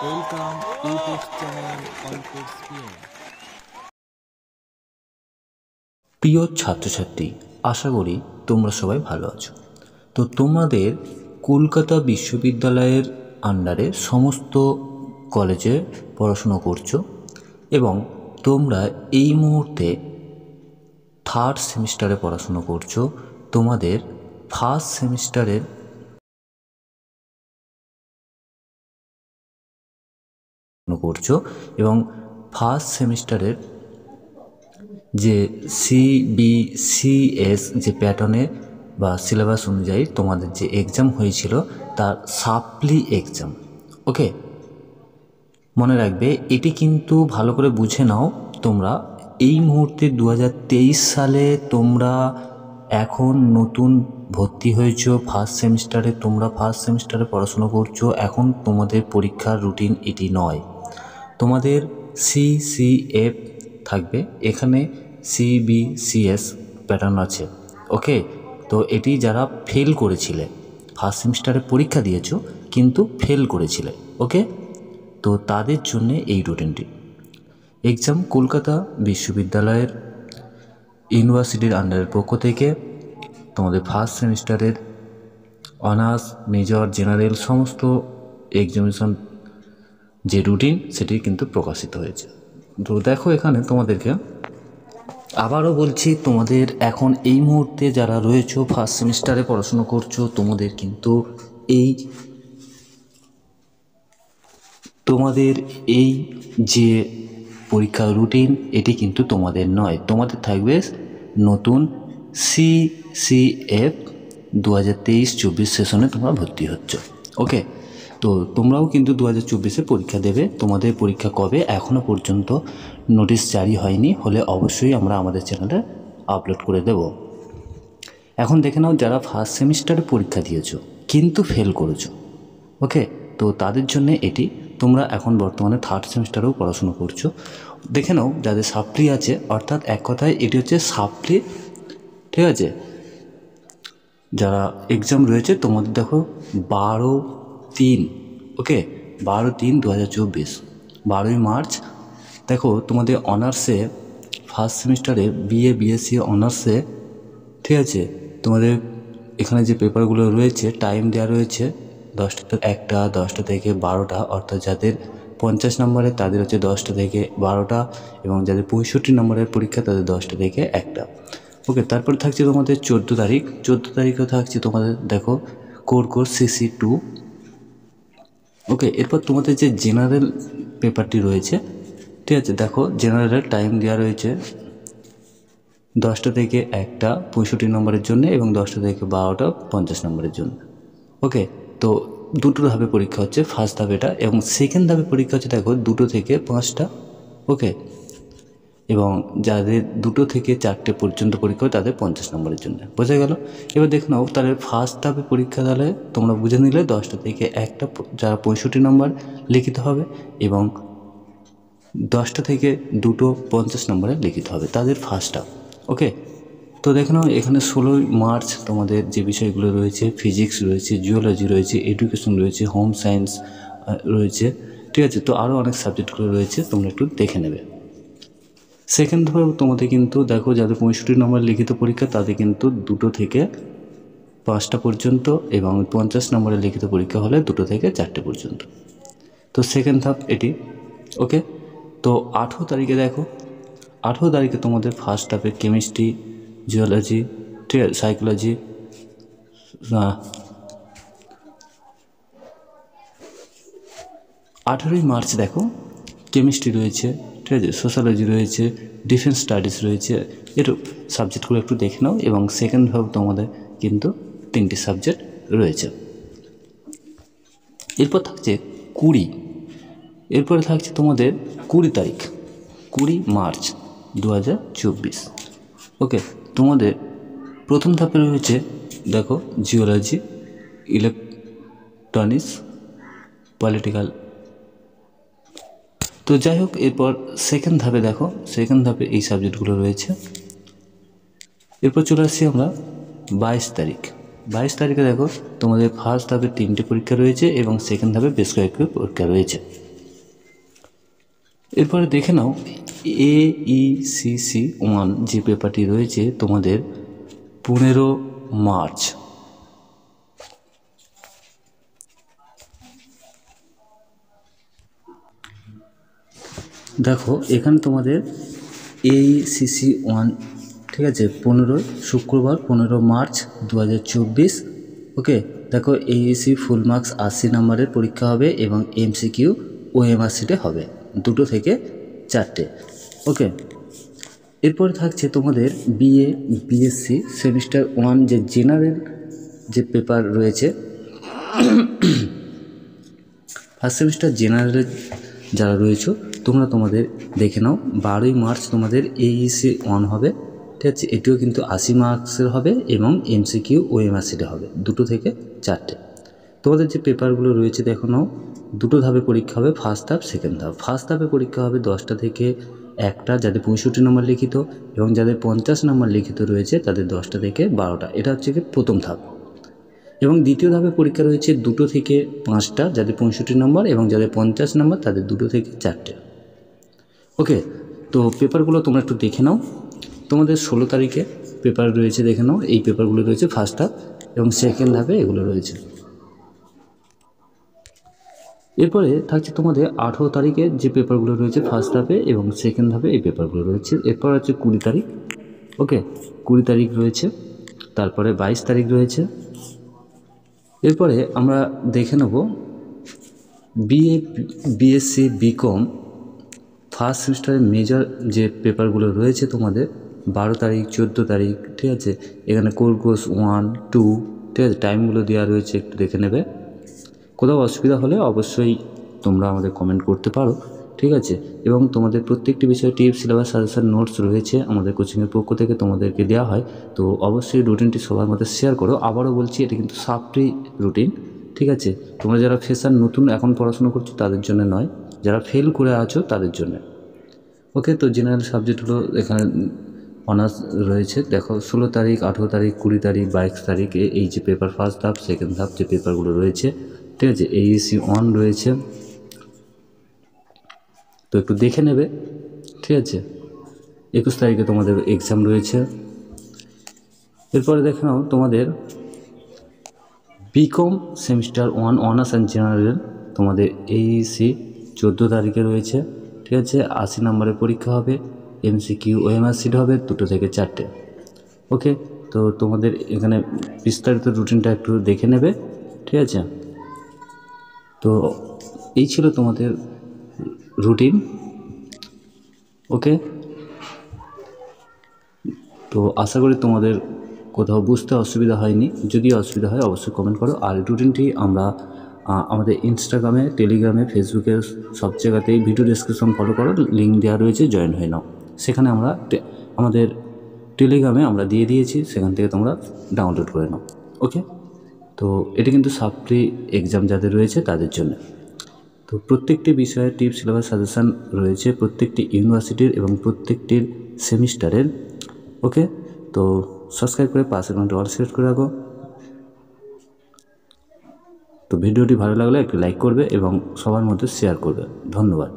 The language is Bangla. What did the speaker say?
ওয়েলকাম ইউটিউব চ্যানেল অল্প স্পিন। প্রিয় ছাত্রছাত্রী, আশা করি তোমরা সবাই ভালো আছো। তো তোমাদের কলকাতা বিশ্ববিদ্যালয়ের আন্ডারে সমস্ত কলেজে পড়াশুনো করছো এবং তোমরা এই মুহূর্তে থার্ড সেমিস্টারে পড়াশুনো করছো। তোমাদের ফার্স্ট সেমিস্টারের করছো এবং ফার্স্ট সেমিস্টারের যে সিবিসিএস যে প্যাটার্নে বা সিলেবাস অনুযায়ী তোমাদের যে এক্সাম হয়েছিল তার সাপ্লি এক্সাম। ওকে, মনে রাখবে এটি কিন্তু ভালো করে বুঝে নাও। তোমরা এই মুহূর্তে 2023 সালে তোমরা এখন নতুন ভর্তি হয়েছো ফার্স্ট সেমিস্টারে, তোমরা ফার্স্ট সেমিস্টারে পড়াশুনো করছো। এখন তোমাদের পরীক্ষার রুটিন এটি নয়, তোমাদের সিসিএফ থাকবে, এখানে সিবিসিএস প্যাটার্ন আছে। ওকে, তো এটি যারা ফেল করেছিলে, ফার্স্ট সেমিস্টারে পরীক্ষা দিয়েছো কিন্তু ফেল করেছিলে, ওকে, তো তাদের জন্যে এই রুটিনটি। এক্সাম কলকাতা বিশ্ববিদ্যালয়ের ইউনিভার্সিটির আন্ডারের পক্ষ থেকে তোমাদের ফার্স্ট সেমিস্টারের অনার্স, মেজর, জেনারেল সমস্ত এক্সামিনেশন যে রুটিন সেটি কিন্তু প্রকাশিত হয়েছে। তো দেখো এখানে তোমাদেরকে আবারও বলছি, তোমাদের এখন এই মুহূর্তে যারা রয়েছো ফার্স্ট সেমিস্টারে পড়াশুনো করছো, তোমাদের কিন্তু তোমাদের এই যে পরীক্ষার রুটিন এটি কিন্তু তোমাদের নয়। তোমাদের থাকবে নতুন সিসিএফ 2023-24 সেশনে তোমরা ভর্তি হচ্ছ। ওকে, তো তোমরাও কিন্তু 2024-এ পরীক্ষা দেবে। তোমাদের পরীক্ষা কবে এখনও পর্যন্ত নোটিশ জারি হয়নি, হলে অবশ্যই আমরা আমাদের চ্যানেলে আপলোড করে দেব। এখন দেখে নাও যারা ফার্স্ট সেমিস্টারে পরীক্ষা দিয়েছো কিন্তু ফেল করেছো, ওকে, তো তাদের জন্য এটি। তোমরা এখন বর্তমানে থার্ড সেমিস্টারেও পড়াশুনো করছো, দেখে নাও যাদের সাপ্লি আছে, অর্থাৎ এক কথায় এটি হচ্ছে সাপ্লি, ঠিক আছে। যারা এক্সাম রয়েছে তোমাদের দেখো 12/3, ওকে, 12/3/2024, 12ই মার্চ। দেখো তোমাদের অনার্সে ফার্স্ট সেমিস্টারে বিএসসি অনার্সে, ঠিক আছে, তোমাদের এখানে যে পেপারগুলো রয়েছে টাইম দেওয়া রয়েছে 10টা 1টা, 10টা থেকে 12টা, অর্থাৎ যাদের 50 নম্বরের তাদের হচ্ছে 10টা থেকে 12টা, এবং যাদের 65 নম্বরের পরীক্ষা তাদের 10টা থেকে 1টা। ওকে, তারপরে থাকছে তোমাদের 14 তারিখ। 14 তারিখেও থাকছে তোমাদের দেখো কোর CC2। ওকে, এরপর তোমাদের যে জেনারেল পেপারটি রয়েছে, ঠিক আছে, দেখো জেনারেলের টাইম দেওয়া রয়েছে 10টা থেকে 1টা 65 নম্বরের জন্য এবং 10টা থেকে 12টা 50 নম্বরের জন্য। ওকে, তো দুটো ধাপে পরীক্ষা হচ্ছে, ফার্স্ট ধাপেটা, এবং সেকেন্ড ধাপে পরীক্ষা হচ্ছে দেখো 2টো থেকে 5টা। ওকে, এবং যাদের 2টো থেকে 4টে পর্যন্ত পরীক্ষা হয় তাদের 50 নম্বরের জন্য। বোঝা গেল? এবার দেখে নাও তাহলে ফার্স্ট ধাপে পরীক্ষা তাহলে তোমরা বুঝে নিলে 10টা থেকে 1টা যারা 65 নম্বর লিখিত হবে, এবং 10টা থেকে 2টো 50 নম্বরে লিখিত হবে, তাদের ফার্স্টটা। ওকে, তো দেখে নাও এখানে 16ই মার্চ তোমাদের যে বিষয়গুলো রয়েছে, ফিজিক্স রয়েছে, জিওলজি রয়েছে, এডুকেশন রয়েছে, হোম সায়েন্স রয়েছে, ঠিক আছে, তো আরও অনেক সাবজেক্টগুলো রয়েছে, তোমরা একটু দেখে নেবে। সেকেন্ড ধাপে তোমাদের কিন্তু দেখো যাদের 65 নম্বর লিখিত পরীক্ষা তাদের কিন্তু 2টো থেকে 5টা পর্যন্ত, এবং 50 নম্বরের লিখিত পরীক্ষা হলে 2টো থেকে 4টে পর্যন্ত। তো সেকেন্ড ধাপ এটি। ওকে, তো 18 তারিখে দেখো, 18 তারিখে তোমাদের ফার্স্ট ধাপে কেমিস্ট্রি, জিওলজি, ঠিক আছে, সাইকোলজি, 18ই মার্চ দেখো কেমিস্ট্রি রয়েছে, ঠিক আছে, সোশ্যালজি রয়েছে, ডিফেন্স স্টাডিজ রয়েছে, একটু সাবজেক্টগুলো একটু দেখে নাও। এবং সেকেন্ড ধাপ তোমাদের কিন্তু 3টে সাবজেক্ট রয়েছে। এরপর থাকছে 20, এরপরে থাকছে তোমাদের 20 তারিখ, 20 মার্চ 2024। ওকে, তোমাদের প্রথম ধাপে রয়েছে দেখো জিওলজি, ইলেকট্রনিক্স, পলিটিক্যাল। তো যাই হোক, এরপর সেকেন্ড ধাপে দেখো, সেকেন্ড ধাপে এই সাবজেক্টগুলো রয়েছে। এরপর চলে আসছি আমরা 22 তারিখ। 22 তারিখে দেখো তোমাদের ফার্স্ট ধাপে 3টে পরীক্ষা রয়েছে এবং সেকেন্ড ধাপে বেশ কয়েকটি পরীক্ষা রয়েছে। এরপরে দেখে নাও AECC1 যে পেপারটি রয়েছে তোমাদের 15 মার্চ। দেখো এখানে তোমাদের AECC1, ঠিক আছে, 15 শুক্রবার 15 মার্চ 2024। ওকে, দেখো AEC ফুল মার্কস 80 নম্বরের পরীক্ষা হবে এবং MCQ OMR শিটে হবে 2টো থেকে 4টে। ওকে, এরপরে থাকছে তোমাদের BSc সেমিস্টার 1 যে জেনারেল যে পেপার রয়েছে, ফার্স্ট সেমিস্টার জেনারেলের যারা রয়েছে তোমরা তোমাদের দেখে নাও 12ই মার্চ তোমাদের AEC1 হবে, ঠিক আছে। এটিও কিন্তু 80 মার্কসের হবে এবং MCQ OMR শিটে হবে 2টো থেকে 4টে। তোমাদের যে পেপারগুলো রয়েছে দেখো নাও, 2টো ধাপে পরীক্ষা হবে, ফার্স্ট ধাপ সেকেন্ড ধাপ। ফার্স্ট ধাপে পরীক্ষা হবে 10টা থেকে 1টা যাদের 65 নম্বর লিখিত, এবং যাদের 50 নম্বর লিখিত রয়েছে তাদের 10টা থেকে 12টা। এটা হচ্ছে কি প্রথম ধাপ। এবং দ্বিতীয় ধাপে পরীক্ষা রয়েছে 2টো থেকে 5টা যাদের 65 নম্বর, এবং যাদের 50 নম্বর তাদের 2টো থেকে 4টে। ওকে, তো পেপারগুলো তোমরা একটু দেখে নাও। তোমাদের 16 তারিখে পেপার রয়েছে, দেখে নাও। এই পেপারগুলো রয়েছে ফার্স্ট ধাপ এবং সেকেন্ড ধাপে এগুলো রয়েছে। এরপরে থাকছে তোমাদের 18 তারিখে যে পেপারগুলো রয়েছে ফার্স্ট ধাপে এবং সেকেন্ড ধাপে এই পেপারগুলো রয়েছে। এরপর হচ্ছে 20 তারিখ। ওকে, 20 তারিখ রয়েছে, তারপরে 22 তারিখ রয়েছে। এরপরে আমরা দেখে নেব BSc BCom ফার্স্ট সেমিস্টারের মেজর যে পেপারগুলো রয়েছে তোমাদের 12 তারিখ 14 তারিখ, ঠিক আছে। এখানে কোর্স 1, 2, ঠিক আছে, টাইমগুলো দেওয়া রয়েছে, একটু দেখে নেবে। কোথাও অসুবিধা হলে অবশ্যই তোমরা আমাদের কমেন্ট করতে পারো, ঠিক আছে। এবং তোমাদের প্রত্যেকটি বিষয়ে টিপস, সিলেবাস, সাজেশন, নোটস রয়েছে আমাদের কোচিংয়ের পক্ষ থেকে তোমাদেরকে দেওয়া হয়। তো অবশ্যই রুটিনটি সবার মধ্যে শেয়ার করো। আবারও বলছি, এটা কিন্তু সাপ্লি রুটিন, ঠিক আছে। তোমরা যারা ফ্রেশার, নতুন এখন পড়াশোনা করছো তাদের জন্য নয়, যারা ফেল করে আছো তাদের জন্য। ওকে, তো জেনারেল সাবজেক্টগুলো এখানে অনার্স রয়েছে, দেখো 16 তারিখ, 18 তারিখ, 20 তারিখ, 22 তারিখে এই যে পেপার ফার্স্ট ধাপ সেকেন্ড ধাপ যে পেপারগুলো রয়েছে, ঠিক আছে। AEC1 রয়েছে, তো একটু দেখে নেবে, ঠিক আছে। 21 তারিখে তোমাদের এক্সাম রয়েছে। এরপরে দেখে নাও তোমাদের BCom semester 1 honours and general তোমাদের AEC 14 তারিখে রয়েছে, ঠিক আছে। 80 নম্বরের পরীক্ষা হবে, MCQ OMR শিট হবে 2টো থেকে 4টে। ওকে, তো তোমাদের এখানে বিস্তারিত রুটিনটা একটু দেখে নেবে, ঠিক আছে। তো এই ছিল তোমাদের রুটিন। ওকে, তো আশা করি তোমাদের কোথাও বুঝতে অসুবিধা হয়নি। যদি অসুবিধা হয় অবশ্যই কমেন্ট করো। আর রুটিনটি আমরা আমাদের ইনস্টাগ্রামে, টেলিগ্রামে, ফেসবুকে সব জায়গাতেই ভিডিও ডেসক্রিপশন ফলো করো, লিঙ্ক দেওয়া রয়েছে, জয়েন হয়ে নাও। সেখানে আমরা আমাদের টেলিগ্রামে আমরা দিয়ে দিয়েছি, সেখান থেকে তোমরা ডাউনলোড করে নাও। ওকে, তো এটা কিন্তু সাপ্লি এক্সাম যাদের রয়েছে তাদের জন্য। তো প্রত্যেকটি বিষয়ে টিপস, সিলেবাস, সাজেশান রয়েছে প্রত্যেকটি ইউনিভার্সিটির এবং প্রত্যেকটির সেমিস্টারের। ওকে, তো সাবস্ক্রাইব করে পাশের ঘন্টা অল সিলেক্ট করে রাখো। তো ভিডিওটি ভালো লাগলে একটি লাইক করবে এবং সবার মধ্যে শেয়ার করবে। ধন্যবাদ।